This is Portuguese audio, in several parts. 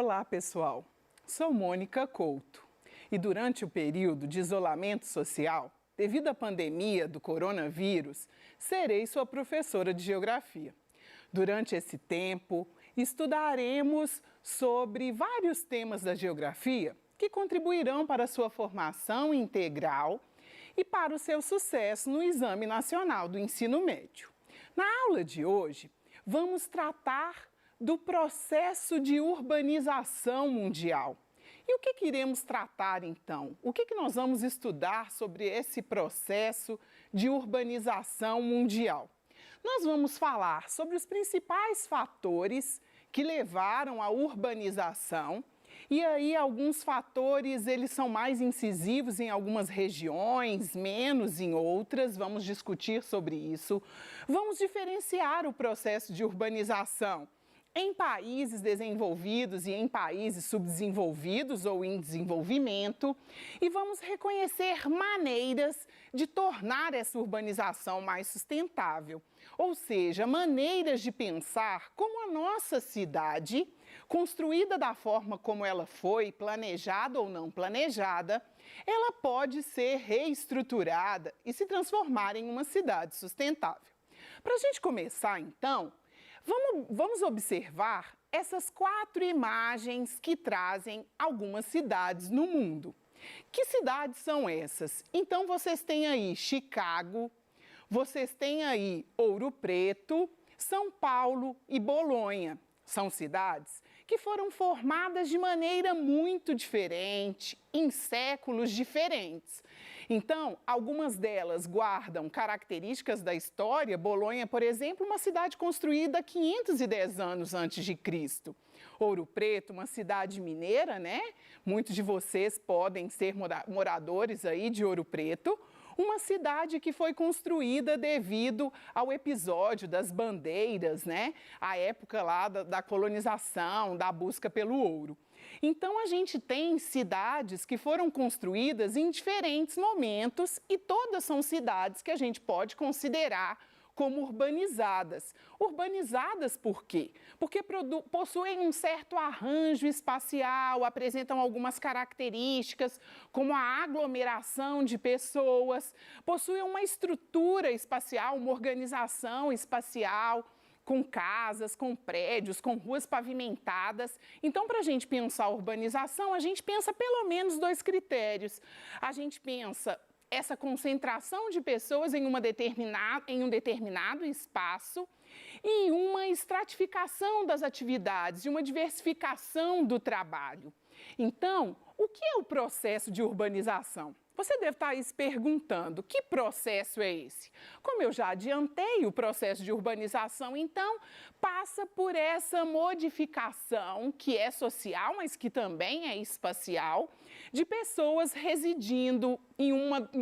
Olá, pessoal. Sou Mônica Couto e durante o período de isolamento social, devido à pandemia do coronavírus, serei sua professora de Geografia. Durante esse tempo, estudaremos sobre vários temas da geografia que contribuirão para a sua formação integral e para o seu sucesso no Exame Nacional do Ensino Médio. Na aula de hoje, vamos tratar do processo de urbanização mundial. E o que iremos tratar então? O que nós vamos estudar sobre esse processo de urbanização mundial? Nós vamos falar sobre os principais fatores que levaram à urbanização. E aí alguns fatores, eles são mais incisivos em algumas regiões, menos em outras, vamos discutir sobre isso. Vamos diferenciar o processo de urbanização em países desenvolvidos e em países subdesenvolvidos ou em desenvolvimento, e vamos reconhecer maneiras de tornar essa urbanização mais sustentável, ou seja, maneiras de pensar como a nossa cidade, construída da forma como ela foi, planejada ou não planejada, ela pode ser reestruturada e se transformar em uma cidade sustentável. Para a gente começar, então, vamos observar essas 4 imagens que trazem algumas cidades no mundo. Que cidades são essas? Então, vocês têm aí Chicago, vocês têm aí Ouro Preto, São Paulo e Bolonha. São cidades que foram formadas de maneira muito diferente, em séculos diferentes. Então, algumas delas guardam características da história. Bolonha, por exemplo, uma cidade construída 510 anos antes de Cristo. Ouro Preto, uma cidade mineira, né? Muitos de vocês podem ser moradores aí de Ouro Preto. Uma cidade que foi construída devido ao episódio das bandeiras, né? A época lá da colonização, da busca pelo ouro. Então, a gente tem cidades que foram construídas em diferentes momentos e todas são cidades que a gente pode considerar como urbanizadas. Urbanizadas por quê? Porque possuem um certo arranjo espacial, apresentam algumas características, como a aglomeração de pessoas, possuem uma estrutura espacial, uma organização espacial, com casas, com prédios, com ruas pavimentadas. Então, para a gente pensar a urbanização, a gente pensa pelo menos 2 critérios. A gente pensa essa concentração de pessoas em um determinado espaço e uma estratificação das atividades, e uma diversificação do trabalho. Então, o que é o processo de urbanização? Você deve estar aí se perguntando, que processo é esse? Como eu já adiantei, o processo de urbanização, então, passa por essa modificação que é social, mas que também é espacial, de pessoas residindo em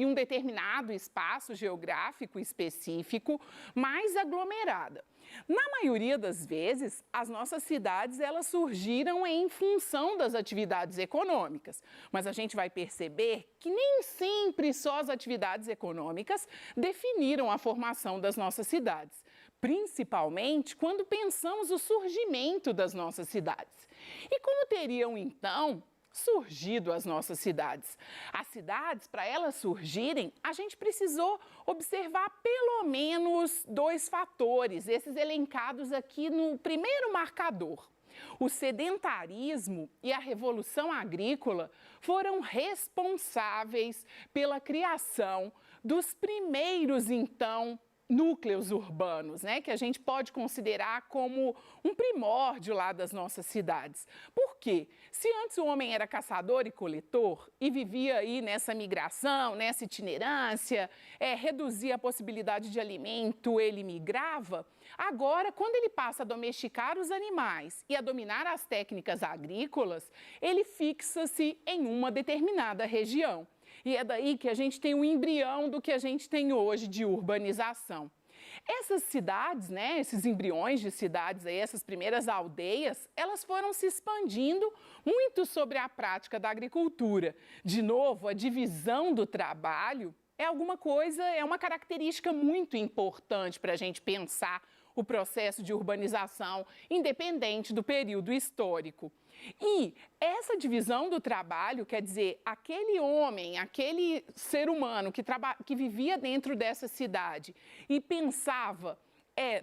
um determinado espaço geográfico específico, mais aglomerada. Na maioria das vezes, as nossas cidades elas surgiram em função das atividades econômicas, mas a gente vai perceber que nem sempre só as atividades econômicas definiram a formação das nossas cidades, principalmente quando pensamos o surgimento das nossas cidades. E como teriam, então, surgido as nossas cidades? As cidades, para elas surgirem, a gente precisou observar pelo menos 2 fatores, esses elencados aqui no primeiro marcador. O sedentarismo e a revolução agrícola foram responsáveis pela criação dos primeiros, então, núcleos urbanos, né, que a gente pode considerar como um primórdio lá das nossas cidades. Por quê? Se antes o homem era caçador e coletor e vivia aí nessa migração, nessa itinerância, reduzia a possibilidade de alimento, ele migrava. Agora, quando ele passa a domesticar os animais e a dominar as técnicas agrícolas, ele fixa-se em uma determinada região. E é daí que a gente tem o embrião do que a gente tem hoje de urbanização. Essas cidades, né, esses embriões de cidades, aí, essas primeiras aldeias, elas foram se expandindo muito sobre a prática da agricultura. De novo, a divisão do trabalho é uma característica muito importante para a gente pensar o processo de urbanização, independente do período histórico. E essa divisão do trabalho, quer dizer, aquele homem, aquele ser humano que vivia dentro dessa cidade e pensava,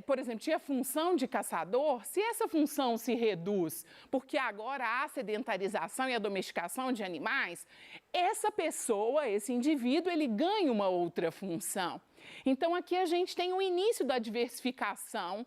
por exemplo, tinha função de caçador, se essa função se reduz porque agora há a sedentarização e a domesticação de animais, essa pessoa, esse indivíduo, ele ganha uma outra função. Então, aqui a gente tem o início da diversificação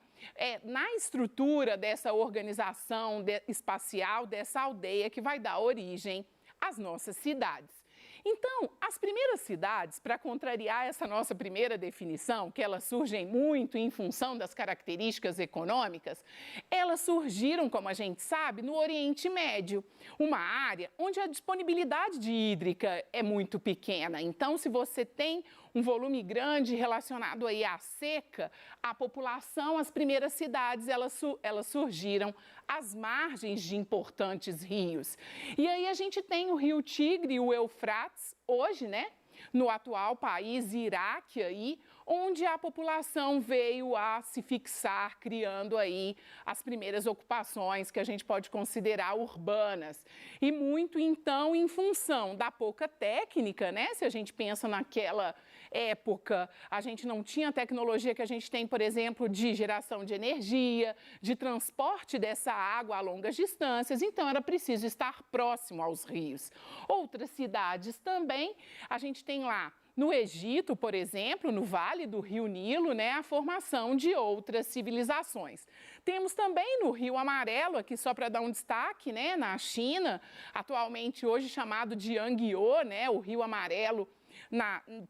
na estrutura dessa organização espacial, dessa aldeia que vai dar origem às nossas cidades. Então, as primeiras cidades, para contrariar essa nossa primeira definição, que elas surgem muito em função das características econômicas, elas surgiram, como a gente sabe, no Oriente Médio, uma área onde a disponibilidade de hídrica é muito pequena. Então, se você tem um volume grande relacionado aí à seca, a população, as primeiras cidades, elas surgiram às margens de importantes rios. E aí a gente tem o Rio Tigre e o Eufrates, hoje, né, no atual país Iraque, aí, onde a população veio a se fixar, criando aí as primeiras ocupações que a gente pode considerar urbanas. E muito, então, em função da pouca técnica, né, se a gente pensa naquela época, a gente não tinha a tecnologia que a gente tem, por exemplo, de geração de energia, de transporte dessa água a longas distâncias, então era preciso estar próximo aos rios. Outras cidades também, a gente tem lá no Egito, por exemplo, no Vale do Rio Nilo, né, a formação de outras civilizações. Temos também no Rio Amarelo, aqui só para dar um destaque, né, na China, atualmente hoje chamado de Yangtze, né, o Rio Amarelo,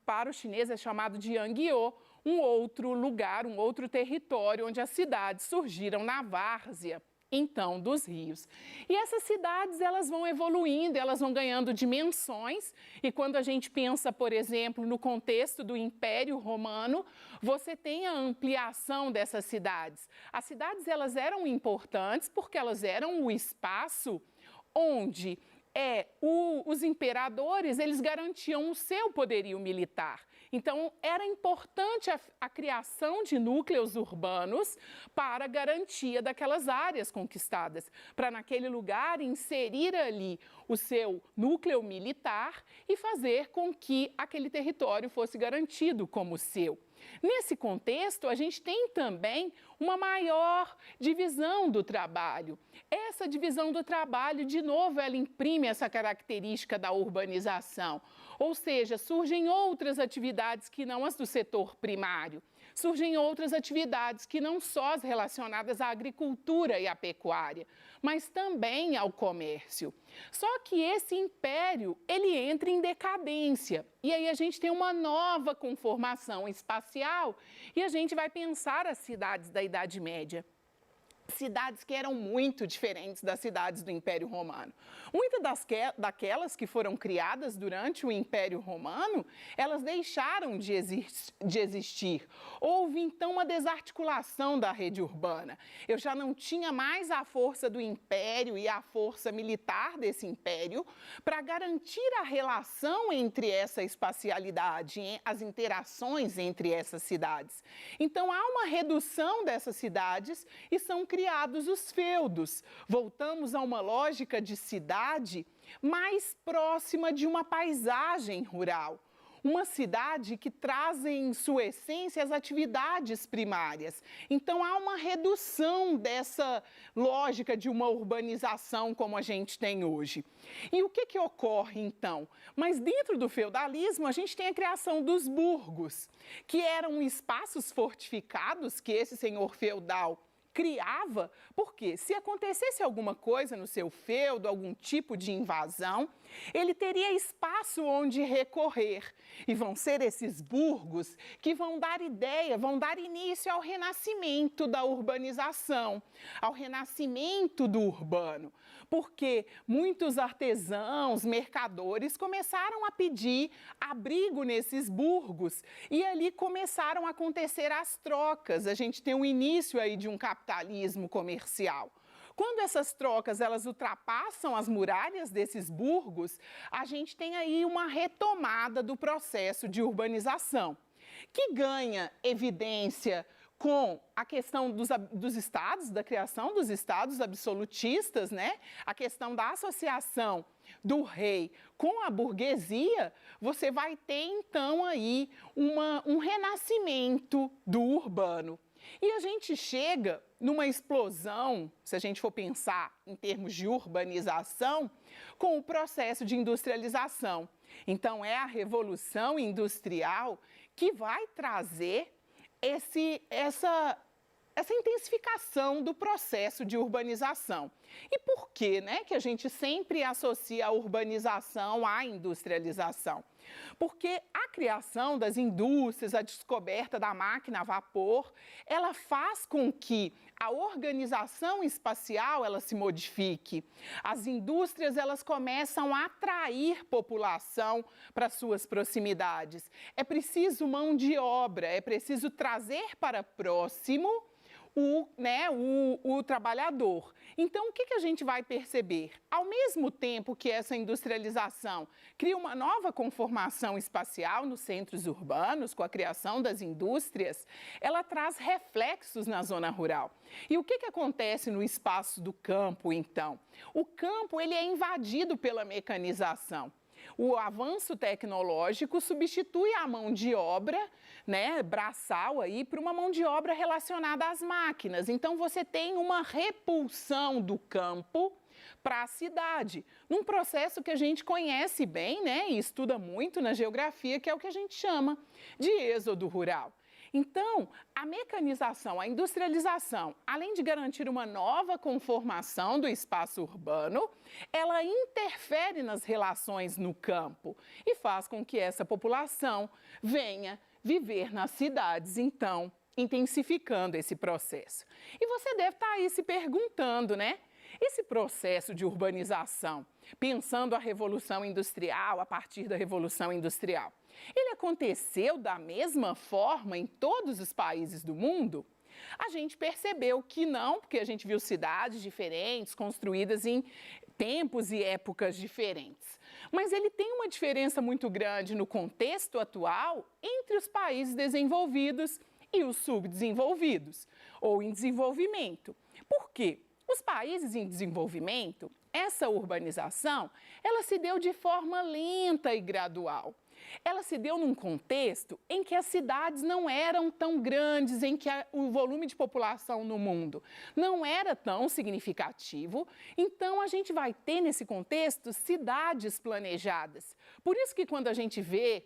para os chineses é chamado de Yangtze, um outro lugar, um outro território onde as cidades surgiram na várzea, então, dos rios. E essas cidades, elas vão evoluindo, elas vão ganhando dimensões, e quando a gente pensa, por exemplo, no contexto do Império Romano, você tem a ampliação dessas cidades. As cidades, elas eram importantes porque elas eram o espaço onde os imperadores, eles garantiam o seu poderio militar. Então, era importante a criação de núcleos urbanos para a garantia daquelas áreas conquistadas, para naquele lugar inserir ali o seu núcleo militar e fazer com que aquele território fosse garantido como seu. Nesse contexto, a gente tem também uma maior divisão do trabalho. Essa divisão do trabalho, de novo, ela imprime essa característica da urbanização. Ou seja, surgem outras atividades que não as do setor primário. Surgem outras atividades que não só as relacionadas à agricultura e à pecuária, mas também ao comércio. Só que esse império, ele entra em decadência. E aí a gente tem uma nova conformação espacial e a gente vai pensar as cidades da Idade Média. Cidades que eram muito diferentes das cidades do Império Romano. Muitas daquelas que foram criadas durante o Império Romano, elas deixaram de existir. Houve, então, uma desarticulação da rede urbana. Eu já não tinha mais a força do Império e a força militar desse Império para garantir a relação entre essa espacialidade, as interações entre essas cidades. Então, há uma redução dessas cidades e são criados os feudos. Voltamos a uma lógica de cidade mais próxima de uma paisagem rural. Uma cidade que traz em sua essência as atividades primárias. Então, há uma redução dessa lógica de uma urbanização como a gente tem hoje. E o que ocorre, então? Mas dentro do feudalismo, a gente tem a criação dos burgos, que eram espaços fortificados que esse senhor feudal criava, porque se acontecesse alguma coisa no seu feudo, algum tipo de invasão, ele teria espaço onde recorrer. E vão ser esses burgos que vão dar ideia, vão dar início ao renascimento da urbanização, ao renascimento do urbano. Porque muitos artesãos, mercadores começaram a pedir abrigo nesses burgos e ali começaram a acontecer as trocas. A gente tem o início aí de um capitalismo comercial. Quando essas trocas elas ultrapassam as muralhas desses burgos, a gente tem aí uma retomada do processo de urbanização, que ganha evidência com a questão dos estados, da criação dos estados absolutistas, né? A questão da associação do rei com a burguesia, você vai ter então aí um renascimento do urbano. E a gente chega numa explosão, se a gente for pensar em termos de urbanização, com o processo de industrialização. Então, é a Revolução Industrial que vai trazer essa intensificação do processo de urbanização. E por que, né, que a gente sempre associa a urbanização à industrialização? Porque a criação das indústrias, a descoberta da máquina a vapor, ela faz com que a organização espacial ela se modifique. As indústrias elas começam a atrair população para suas proximidades. É preciso mão de obra, é preciso trazer para próximo o trabalhador. Então, o que a gente vai perceber? Ao mesmo tempo que essa industrialização cria uma nova conformação espacial nos centros urbanos, com a criação das indústrias, ela traz reflexos na zona rural. E o que acontece no espaço do campo, então? O campo ele é invadido pela mecanização. O avanço tecnológico substitui a mão de obra, né, braçal aí, por uma mão de obra relacionada às máquinas. Então, você tem uma repulsão do campo para a cidade, num processo que a gente conhece bem, né, e estuda muito na geografia, que é o que a gente chama de êxodo rural. Então, a mecanização, a industrialização, além de garantir uma nova conformação do espaço urbano, ela interfere nas relações no campo e faz com que essa população venha viver nas cidades, então, intensificando esse processo. E você deve estar aí se perguntando, né? Esse processo de urbanização, pensando a Revolução Industrial, a partir da Revolução Industrial, ele aconteceu da mesma forma em todos os países do mundo? A gente percebeu que não, porque a gente viu cidades diferentes, construídas em tempos e épocas diferentes. Mas ele tem uma diferença muito grande no contexto atual entre os países desenvolvidos e os subdesenvolvidos, ou em desenvolvimento. Por quê? Os países em desenvolvimento, essa urbanização, ela se deu de forma lenta e gradual. Ela se deu num contexto em que as cidades não eram tão grandes, em que o volume de população no mundo não era tão significativo. Então, a gente vai ter nesse contexto cidades planejadas. Por isso que quando a gente vê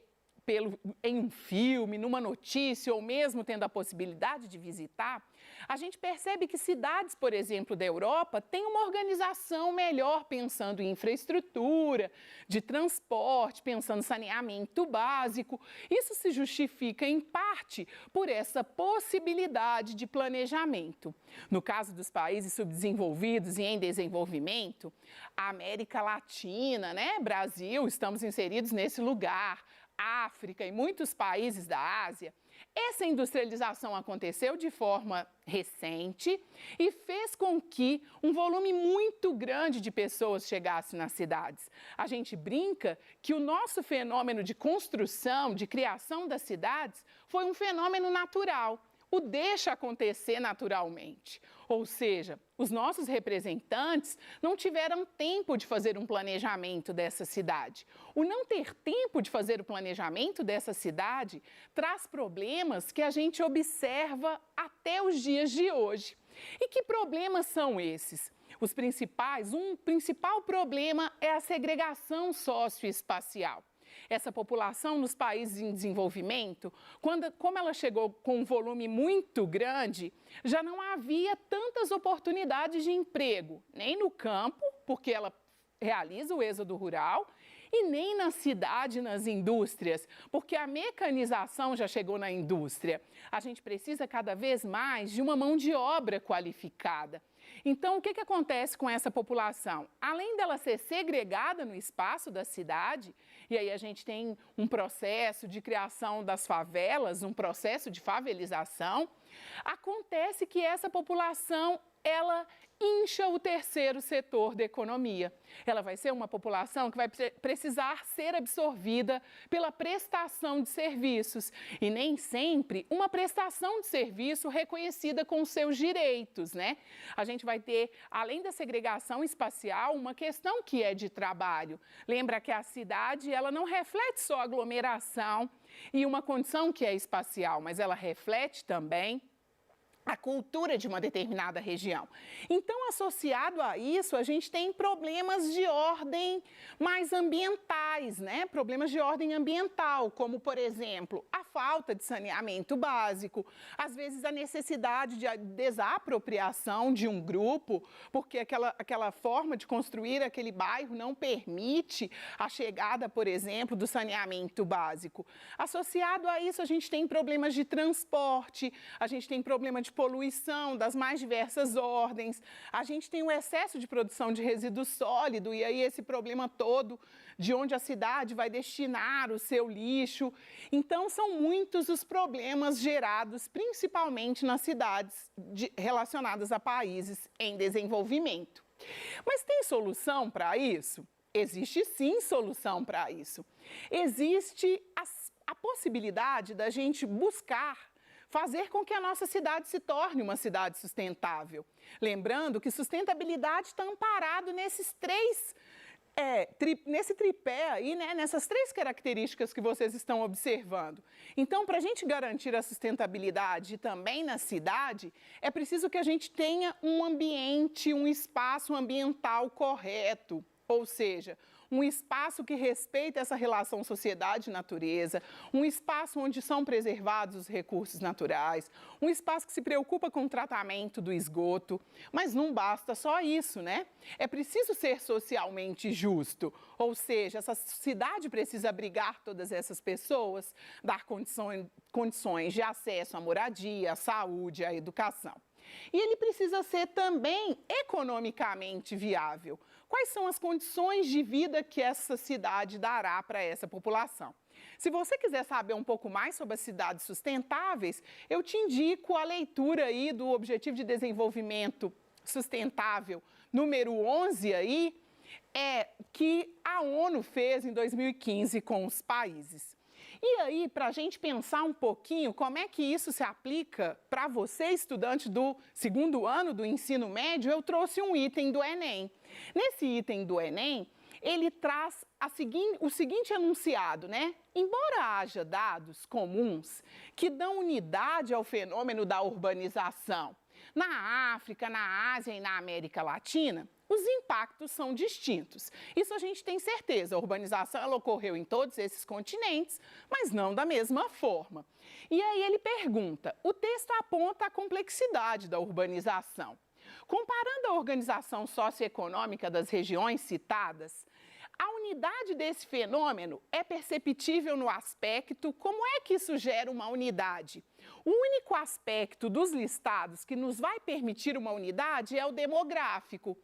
em um filme, numa notícia ou mesmo tendo a possibilidade de visitar, a gente percebe que cidades, por exemplo, da Europa, têm uma organização melhor, pensando em infraestrutura, de transporte, pensando em saneamento básico. Isso se justifica, em parte, por essa possibilidade de planejamento. No caso dos países subdesenvolvidos e em desenvolvimento, a América Latina, né, Brasil, estamos inseridos nesse lugar, África e muitos países da Ásia, essa industrialização aconteceu de forma recente e fez com que um volume muito grande de pessoas chegasse nas cidades. A gente brinca que o nosso fenômeno de construção, de criação das cidades, foi um fenômeno natural. O deixa acontecer naturalmente. Ou seja, os nossos representantes não tiveram tempo de fazer um planejamento dessa cidade. O não ter tempo de fazer o planejamento dessa cidade traz problemas que a gente observa até os dias de hoje. E que problemas são esses? Um principal problema é a segregação socioespacial. Essa população nos países em desenvolvimento, como ela chegou com um volume muito grande, já não havia tantas oportunidades de emprego, nem no campo, porque ela realiza o êxodo rural, e nem na cidade, nas indústrias, porque a mecanização já chegou na indústria. A gente precisa cada vez mais de uma mão de obra qualificada. Então, o que acontece com essa população? Além dela ser segregada no espaço da cidade, e aí a gente tem um processo de criação das favelas, um processo de favelização, acontece que essa população ela incha o terceiro setor da economia. Ela vai ser uma população que vai precisar ser absorvida pela prestação de serviços e nem sempre uma prestação de serviço reconhecida com seus direitos, né? A gente vai ter, além da segregação espacial, uma questão que é de trabalho. Lembra que a cidade, ela não reflete só aglomeração e uma condição que é espacial, mas ela reflete também a cultura de uma determinada região. Então, associado a isso, a gente tem problemas de ordem mais ambientais, né? Problemas de ordem ambiental, como, por exemplo, a falta de saneamento básico, às vezes a necessidade de desapropriação de um grupo, porque aquela forma de construir aquele bairro não permite a chegada, por exemplo, do saneamento básico. Associado a isso, a gente tem problemas de transporte, a gente tem problema de poluição das mais diversas ordens, a gente tem o excesso de produção de resíduo sólido e aí esse problema todo de onde a cidade vai destinar o seu lixo. Então, são muitos os problemas gerados principalmente nas cidades relacionadas a países em desenvolvimento. Mas tem solução para isso? Existe sim solução para isso. Existe a possibilidade da gente buscar fazer com que a nossa cidade se torne uma cidade sustentável. Lembrando que sustentabilidade está amparado nesses nesse tripé aí, né, nessas três características que vocês estão observando. Então, para a gente garantir a sustentabilidade também na cidade, é preciso que a gente tenha um ambiente, um espaço ambiental correto, ou seja, um espaço que respeita essa relação sociedade-natureza, um espaço onde são preservados os recursos naturais, um espaço que se preocupa com o tratamento do esgoto. Mas não basta só isso, né? É preciso ser socialmente justo, ou seja, essa cidade precisa abrigar todas essas pessoas, dar condições de acesso à moradia, à saúde, à educação. E ele precisa ser também economicamente viável. Quais são as condições de vida que essa cidade dará para essa população? Se você quiser saber um pouco mais sobre as cidades sustentáveis, eu te indico a leitura aí do Objetivo de Desenvolvimento Sustentável número 11 aí, que a ONU fez em 2015 com os países. E aí, para a gente pensar um pouquinho como é que isso se aplica para você, estudante do segundo ano do ensino médio, eu trouxe um item do Enem. Nesse item do Enem, ele traz o seguinte enunciado, né? Embora haja dados comuns que dão unidade ao fenômeno da urbanização na África, na Ásia e na América Latina, os impactos são distintos. Isso a gente tem certeza. A urbanização ela ocorreu em todos esses continentes, mas não da mesma forma. E aí ele pergunta, o texto aponta a complexidade da urbanização. Comparando a organização socioeconômica das regiões citadas, a unidade desse fenômeno é perceptível no aspecto como é que isso gera uma unidade. O único aspecto dos listados que nos vai permitir uma unidade é o demográfico.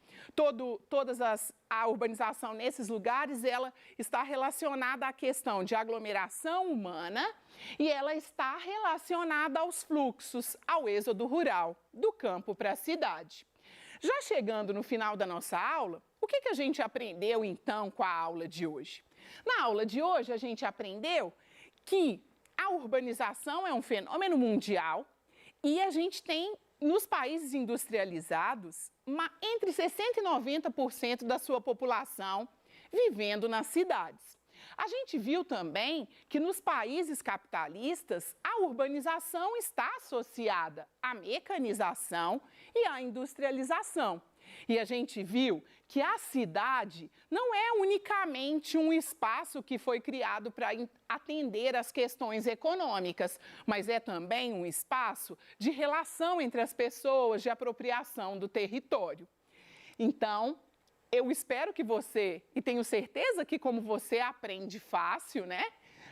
A urbanização nesses lugares ela está relacionada à questão de aglomeração humana e ela está relacionada aos fluxos, ao êxodo rural, do campo para a cidade. Já chegando no final da nossa aula, o que a gente aprendeu então com a aula de hoje? Na aula de hoje a gente aprendeu que a urbanização é um fenômeno mundial e a gente tem nos países industrializados entre 60% e 90% da sua população vivendo nas cidades. A gente viu também que nos países capitalistas a urbanização está associada à mecanização e à industrialização. E a gente viu que a cidade não é unicamente um espaço que foi criado para atender às questões econômicas, mas é também um espaço de relação entre as pessoas, de apropriação do território. Então, eu espero que você, e tenho certeza que como você aprende fácil, né?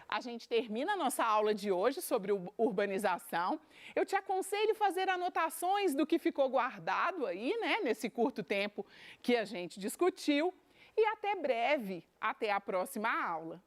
A gente termina a nossa aula de hoje sobre urbanização. Eu te aconselho fazer anotações do que ficou guardado aí, né, nesse curto tempo que a gente discutiu. E até breve, até a próxima aula.